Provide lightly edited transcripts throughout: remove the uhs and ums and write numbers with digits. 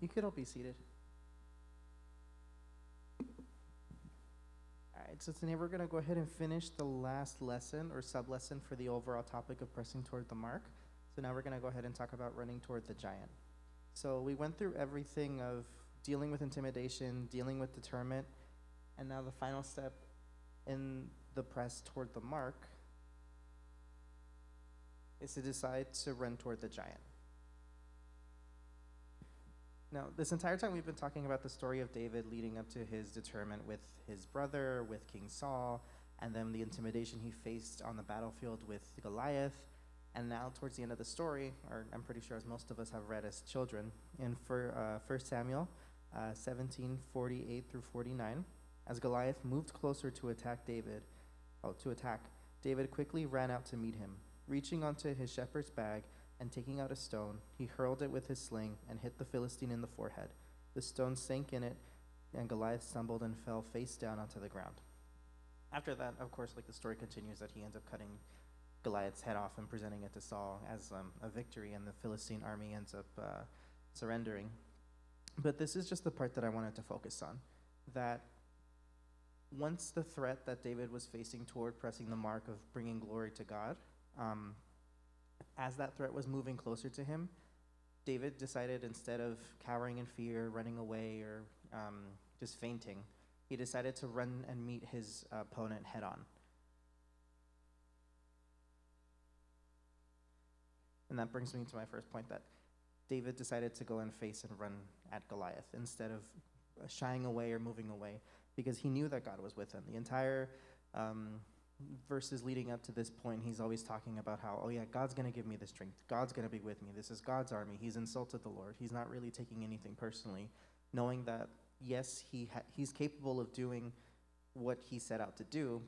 You could all be seated. All right, so today we're going to go ahead and finish the last lesson or sub-lesson for the overall topic of pressing toward the mark. So now we're going to go ahead and talk about running toward the giant. So we went through everything of dealing with intimidation, dealing with deterrent, and now the final step in the press toward the mark is to decide to run toward the giant. Now, this entire time we've been talking about the story of David leading up to his deterrent with his brother, with King Saul, and then the intimidation he faced on the battlefield with Goliath. And now, towards the end of the story, or I'm pretty sure as most of us have read as children, in 1 Samuel 17:48 through 49, as Goliath moved closer to attack, David quickly ran out to meet him. Reaching onto his shepherd's bag and taking out a stone, he hurled it with his sling and hit the Philistine in the forehead. The stone sank in it, and Goliath stumbled and fell face down onto the ground. After that, of course, like the story continues, that he ends up cutting Goliath's head off and presenting it to Saul as a victory, and the Philistine army ends up surrendering. But this is just the part that I wanted to focus on, that once the threat that David was facing toward pressing the mark of bringing glory to God, as that threat was moving closer to him, David decided, instead of cowering in fear, running away, or just fainting, he decided to run and meet his opponent head on. And that brings me to my first point, that David decided to go and face and run at Goliath instead of shying away or moving away, because he knew that God was with him. The entire verses leading up to this point, he's always talking about how, oh yeah, God's going to give me the strength. God's going to be with me. This is God's army. He's insulted the Lord. He's not really taking anything personally, knowing that, yes, he's capable of doing what he set out to do.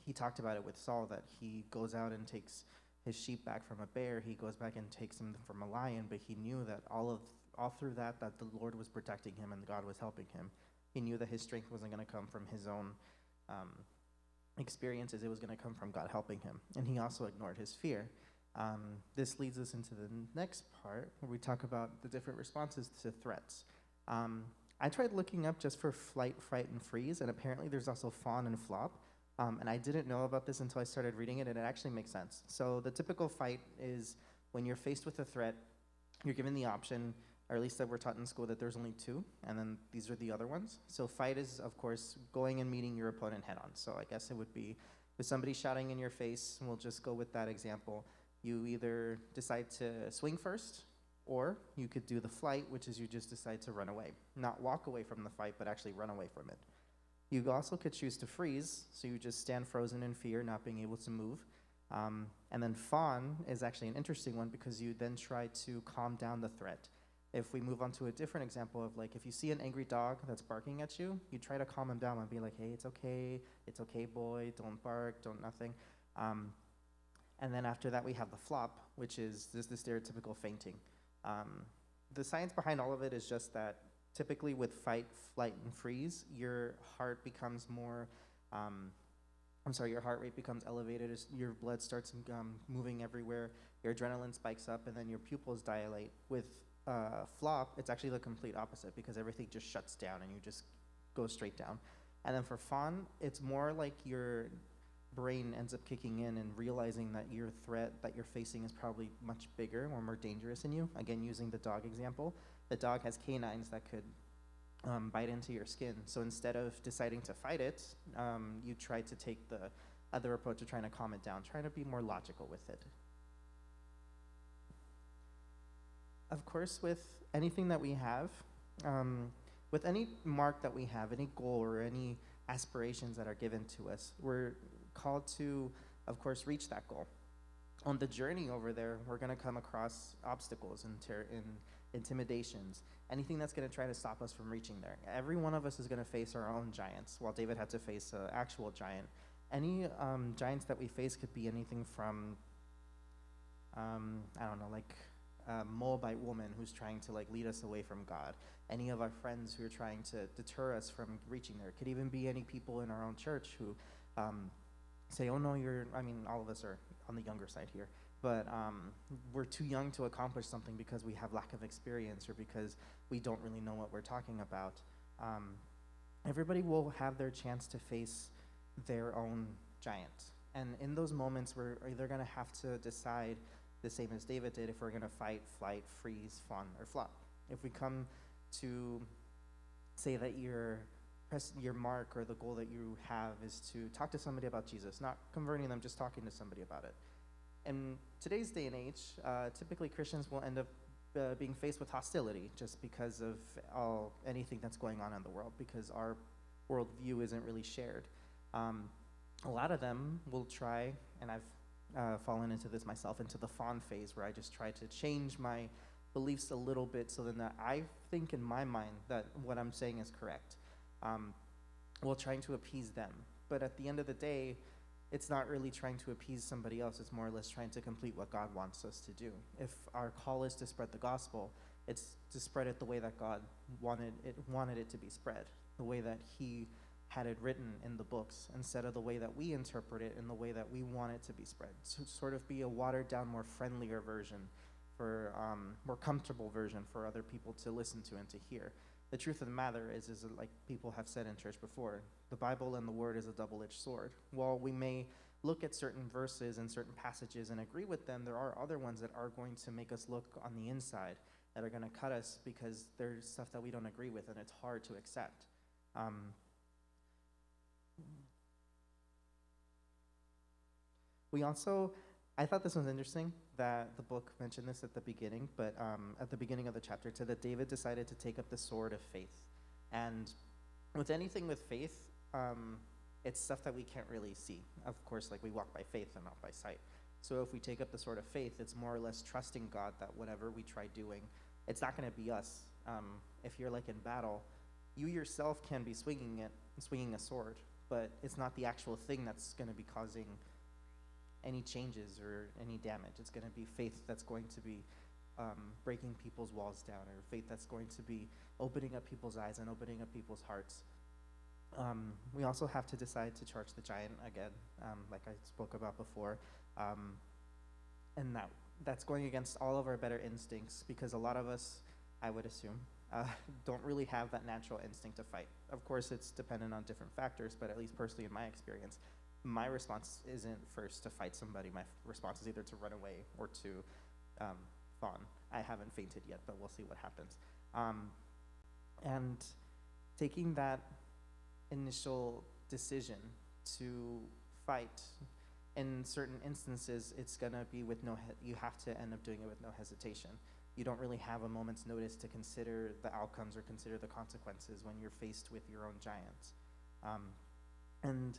He talked about it with Saul, that he goes out and takes his sheep back from a bear. He goes back and takes them from a lion, but he knew that all through that the Lord was protecting him and God was helping him. He knew that his strength wasn't going to come from his own experiences. It was going to come from God helping him. And he also ignored his fear. This leads us into the next part, where we talk about the different responses to threats. I tried looking up just for flight, fright, and freeze, and apparently there's also fawn and flop. And I didn't know about this until I started reading it, and it actually makes sense. So the typical fight is when you're faced with a threat, you're given the option, or at least that we're taught in school, that there's only two, and then these are the other ones. So fight is, of course, going and meeting your opponent head on. So I guess it would be, with somebody shouting in your face, and we'll just go with that example, you either decide to swing first, or you could do the flight, which is you just decide to run away. Not walk away from the fight, but actually run away from it. You also could choose to freeze, so you just stand frozen in fear, not being able to move. And then fawn is actually an interesting one, because you then try to calm down the threat. If we move on to a different example of, like, if you see an angry dog that's barking at you, you try to calm him down and be like, hey, it's okay, boy, don't bark, don't nothing. And then after that, we have the flop, which is the stereotypical fainting. The science behind all of it is just that typically with fight, flight, and freeze, your heart becomes your heart rate becomes elevated, as your blood starts moving everywhere, your adrenaline spikes up, and then your pupils dilate. With flop, it's actually the complete opposite, because everything just shuts down and you just go straight down. And then for fawn, it's more like your brain ends up kicking in and realizing that your threat that you're facing is probably much bigger or more dangerous than you. Again, using the dog example, the dog has canines that could bite into your skin. So instead of deciding to fight it, you try to take the other approach of trying to calm it down, trying to be more logical with it. Of course, with anything that we have, with any mark that we have, any goal or any aspirations that are given to us, we're called to, of course, reach that goal. On the journey over there, we're going to come across obstacles and intimidations, anything that's going to try to stop us from reaching there. Every one of us is going to face our own giants. While David had to face an actual giant, any giants that we face could be anything from, a Moabite woman who's trying to lead us away from God. Any of our friends who are trying to deter us from reaching there. It could even be any people in our own church who say, oh no, all of us are on the younger side here. but we're too young to accomplish something because we have lack of experience or because we don't really know what we're talking about. Um, Everybody will have their chance to face their own giant. And in those moments, we're either going to have to decide, the same as David did, if we're going to fight, flight, freeze, fawn, or flop. If we come to say that your mark or the goal that you have is to talk to somebody about Jesus, not converting them, just talking to somebody about it. In today's day and age, typically Christians will end up being faced with hostility just because of anything that's going on in the world, because our worldview isn't really shared. A lot of them will try, and I've fallen into this myself, into the fawn phase, where I just try to change my beliefs a little bit so then that I think in my mind that what I'm saying is correct, while trying to appease them. But at the end of the day, it's not really trying to appease somebody else. It's more or less trying to complete what God wants us to do. If our call is to spread the gospel, it's to spread it the way that God wanted it to be spread, the way that he had it written in the books, instead of the way that we interpret it and the way that we want it to be spread. So sort of be a watered down, more friendlier version, for more comfortable version for other people to listen to and to hear. The truth of the matter is like people have said in church before, the Bible and the Word is a double-edged sword. While we may look at certain verses and certain passages and agree with them, there are other ones that are going to make us look on the inside, that are going to cut us because there's stuff that we don't agree with and it's hard to accept. I thought this was interesting that the book mentioned this at the beginning, but at the beginning of the chapter, to that David decided to take up the sword of faith. And with anything with faith, it's stuff that we can't really see. Of course, like we walk by faith and not by sight. So if we take up the sword of faith, it's more or less trusting God that whatever we try doing, it's not going to be us. If you're like in battle, you yourself can be swinging a sword, but it's not the actual thing that's going to be causing any changes or any damage. It's going to be faith that's going to be breaking people's walls down, or faith that's going to be opening up people's eyes and opening up people's hearts. We also have to decide to charge the giant again, like I spoke about before, and that's going against all of our better instincts, because a lot of us, I would assume, don't really have that natural instinct to fight. Of course, it's dependent on different factors, but at least personally in my experience, my response isn't first to fight somebody. My response is either to run away or to fawn. I haven't fainted yet, but we'll see what happens. And taking that initial decision to fight, in certain instances, it's gonna be with you have to end up doing it with no hesitation. You don't really have a moment's notice to consider the outcomes or consider the consequences when you're faced with your own giants. And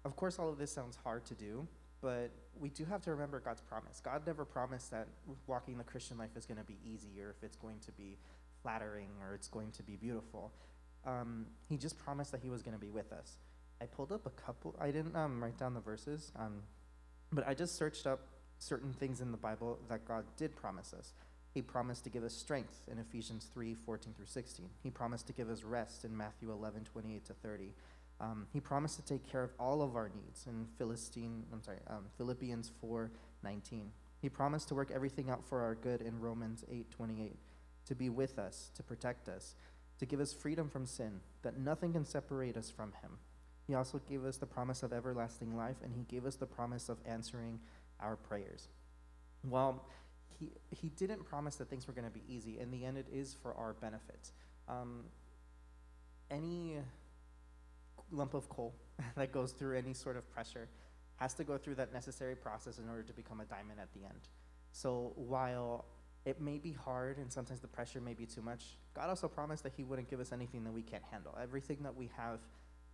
of course, all of this sounds hard to do, but we do have to remember God's promise. God never promised that walking the Christian life is going to be easy, or if it's going to be flattering, or it's going to be beautiful. He just promised that he was going to be with us. I pulled up a couple. I didn't write down the verses, but I just searched up certain things in the Bible that God did promise us. He promised to give us strength in Ephesians 3:14-16. He promised to give us rest in Matthew 11:28-30. He promised to take care of all of our needs in Philippians 4:19. He promised to work everything out for our good in Romans 8:28, to be with us, to protect us, to give us freedom from sin, that nothing can separate us from him. He also gave us the promise of everlasting life, and he gave us the promise of answering our prayers. While he didn't promise that things were going to be easy, in the end it is for our benefit. Any lump of coal that goes through any sort of pressure has to go through that necessary process in order to become a diamond at the end. So while it may be hard and sometimes the pressure may be too much, God also promised that he wouldn't give us anything that we can't handle. Everything that we have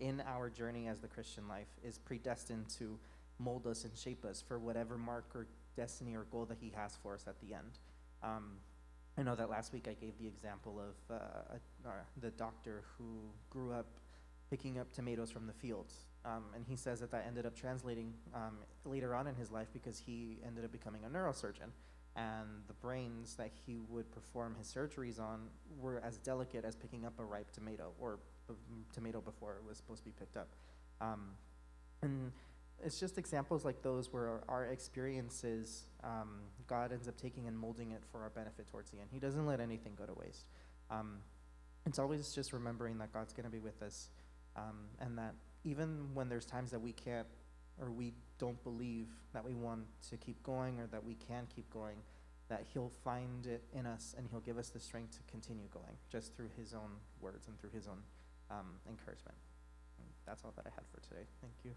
in our journey as the Christian life is predestined to mold us and shape us for whatever mark or destiny or goal that he has for us at the end. I know that last week I gave the example of the doctor who grew up picking up tomatoes from the fields. And he says that ended up translating later on in his life, because he ended up becoming a neurosurgeon. And the brains that he would perform his surgeries on were as delicate as picking up a ripe tomato, or tomato before it was supposed to be picked up. And it's just examples like those where our experiences, God ends up taking and molding it for our benefit towards the end. He doesn't let anything go to waste. It's always just remembering that God's going to be with us, and that even when there's times that we can't or we don't believe that we want to keep going or that we can keep going, that He'll find it in us and He'll give us the strength to continue going just through His own words and through His own encouragement. And that's all that I had for today. Thank you.